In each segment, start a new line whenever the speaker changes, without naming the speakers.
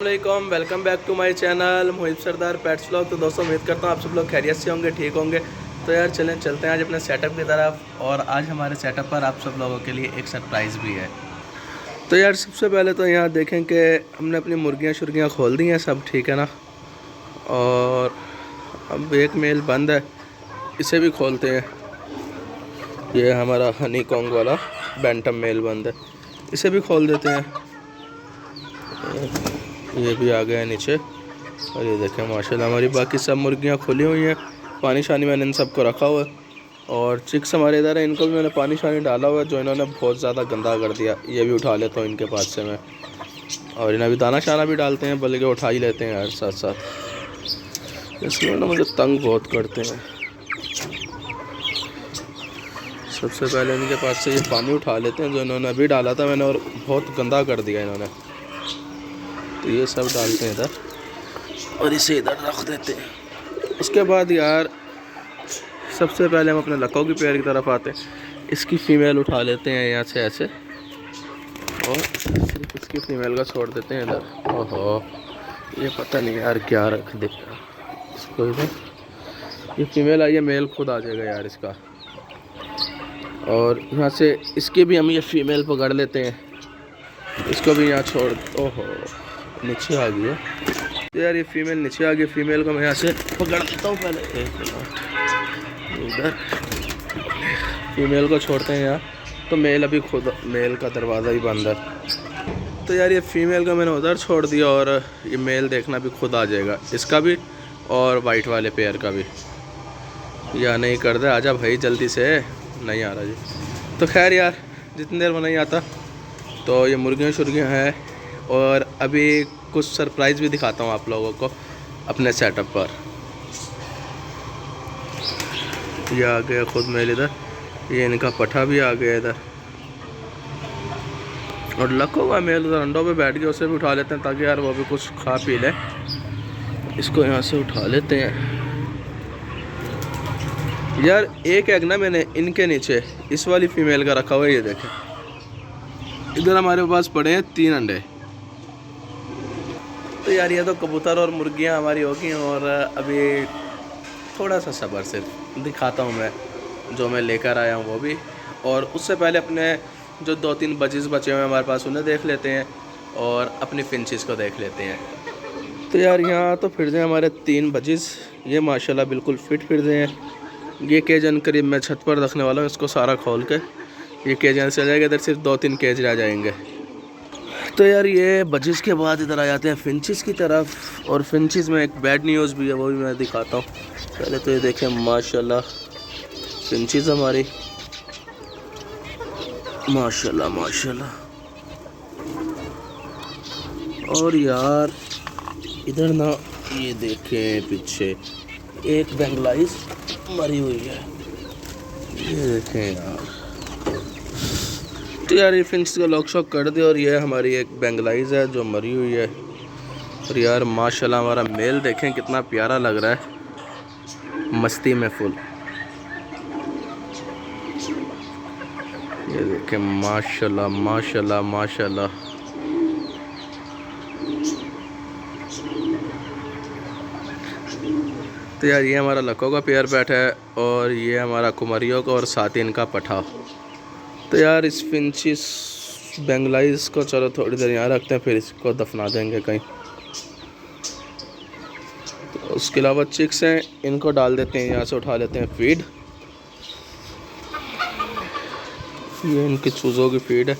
वालेकुम, welcome back to my channel Mohib Sardar pets vlog. तो दोस्तों उम्मीद करता हूँ आप सब लोग खैरियत से होंगे, ठीक होंगे। तो यार चलते हैं आज अपने सेटअप की तरफ। और आज हमारे सेटअप पर आप सब लोगों के लिए एक सरप्राइज़ भी है। तो यार सबसे पहले तो यहाँ देखें कि हमने अपनी मुर्गियाँ खोल दी हैं, सब ठीक है ना। और अब एक मेल बंद है, इसे भी खोलते हैं। ये हमारा हनी कॉन्ग वाला बैंटम मेल बंद है, इसे भी खोल देते हैं। ये भी आ गया है नीचे। और ये देखें माशाल्लाह हमारी बाकी सब मुर्गियाँ खुली हुई हैं। पानी शानी मैंने इन सबको रखा हुआ है। और चिक्स हमारे इधर है, इनको भी मैंने पानी शानी डाला हुआ है, जो इन्होंने बहुत ज़्यादा गंदा कर दिया। ये भी उठा लेता हूँ इनके पास से मैं। और इन्हें भी दाना शाना भी डालते हैं, बल्कि उठा ही लेते हैं यार साथ साथ। इसलिए ना मुझे तंग बहुत करते हैं। सबसे पहले इनके पास से ये पानी उठा लेते हैं जो इन्होंने अभी डाला था मैंने, और बहुत गंदा कर दिया इन्होंने। तो ये सब डालते हैं इधर और इसे इधर रख देते हैं। उसके बाद यार सबसे पहले हम अपने लक्कों की पेयर की तरफ आते हैं। इसकी फ़ीमेल उठा लेते हैं यहाँ से ऐसे, और सिर्फ इसकी फ़ीमेल का छोड़ देते हैं इधर। ओहो, ये पता नहीं यार क्या रख दे इसको इधर। ये फ़ीमेल आई है, मेल खुद आ जाएगा यार इसका। और यहाँ से इसके भी हम ये फ़ीमेल पकड़ लेते हैं, इसको भी यहाँ छोड़। ओहो, नीचे आ गई है। तो यार ये फ़ीमेल नीचे आ गई। फ़ीमेल को मैं यहाँ से पकड़ लेता हूँ पहले। एक मिनट, इधर फ़ीमेल को छोड़ते हैं यहाँ। तो मेल अभी खुद, मेल का दरवाज़ा ही बंद है। तो यार ये फ़ीमेल को मैंने उधर छोड़ दिया, और ये मेल देखना भी खुद आ जाएगा, इसका भी और वाइट वाले पेयर का भी। या नहीं कर दे, आजा भाई जल्दी से। नहीं आ रहा जी। तो खैर यार जितनी देर में नहीं आता। तो ये मुर्गियाँ शुर्गियाँ हैं, और अभी कुछ सरप्राइज़ भी दिखाता हूँ आप लोगों को अपने सेटअप पर। ये आ गया खुद मेल इधर, ये इनका पठा भी आ गया इधर। और लक्को का मेल उधर अंडों पे बैठ गया, उसे भी उठा लेते हैं ताकि यार वो भी कुछ खा पी ले। इसको यहाँ से उठा लेते हैं यार। एक एग ना मैंने इनके नीचे इस वाली फ़ीमेल का रखा हुआ है, ये देखें। इधर हमारे पास पड़े हैं 3 अंडे। तो यार ये तो कबूतर और मुर्गियाँ हमारी होगी। और अभी थोड़ा सा सब्र से दिखाता हूँ मैं जो मैं लेकर आया हूँ वो भी। और उससे पहले अपने जो 2-3 बजीज बचे हुए हैं हमारे पास, उन्हें देख लेते हैं, और अपनी फिंचिस को देख लेते हैं। तो यार यहाँ तो फिर जाए हमारे 3 बजीज, ये माशाल्लाह बिल्कुल फिट फिर जाए हैं। ये केजन करीब मैं छत पर रखने वाला हूँ, इसको सारा खोल के ये केजन से जाएगा। इधर सिर्फ 2-3 केज रह जाएंगे। तो यार ये बजिस के बाद इधर आ जाते हैं फिंचिस की तरफ। और फिंचिस में एक बैड न्यूज़ भी है, वो भी मैं दिखाता हूँ। पहले तो ये देखें माशाल्लाह फिंचिस हमारी, माशाल्लाह माशाल्लाह। और यार इधर ना ये देखें पीछे एक बेंगलाइज मरी हुई है, ये देखें यार। तो यार ये फिंच का लॉक शॉक कर दे। और ये हमारी एक बेंगलाइज है जो मरी हुई है। और यार माशाल्लाह हमारा मेल देखें कितना प्यारा लग रहा है, मस्ती में फुल। ये देखें माशाल्लाह माशाल्लाह माशाल्लाह। तो यार ये हमारा लक्कों का पेयर बैठा है, और ये हमारा कुमारियों का, और साथ ही इनका पठा। तो यार इस फिंचिस बेंगलाइज को चलो थोड़ी देर यहाँ रखते हैं, फिर इसको दफना देंगे कहीं। तो उसके अलावा चिक्स हैं, इनको डाल देते हैं, यहाँ से उठा लेते हैं फीड। ये इनकी चूज़ों की फीड है।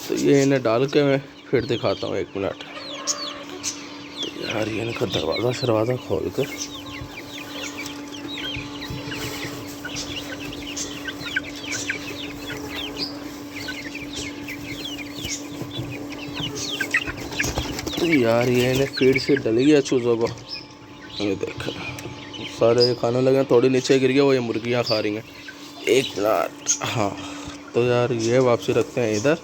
तो ये इन्हें डाल के मैं फिर दिखाता हूँ, 1 मिनट। तो यार ये इनका दरवाज़ा खोल कर तो यार ये इन्हें फीड से डल गया चूज़ों को। ये देख सारे खाने लगे, थोड़ी नीचे गिर गया, वो ये मुर्गियाँ खा रही हैं। 1 मिनट, हाँ। तो यार ये वापसी रखते हैं इधर।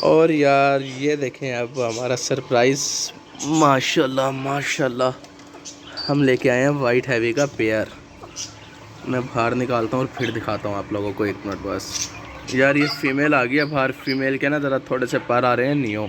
और यार ये देखें अब हमारा सरप्राइज़, माशाल्लाह माशाल्लाह हम लेके आए हैं वाइट हैवी का पेयर। मैं बाहर निकालता हूँ और फिर दिखाता हूँ आप लोगों को, 1 मिनट बस। यार ये फ़ीमेल आ गया बाहर। फीमेल के ना ज़रा थोड़े से पर आ रहे हैं नियो,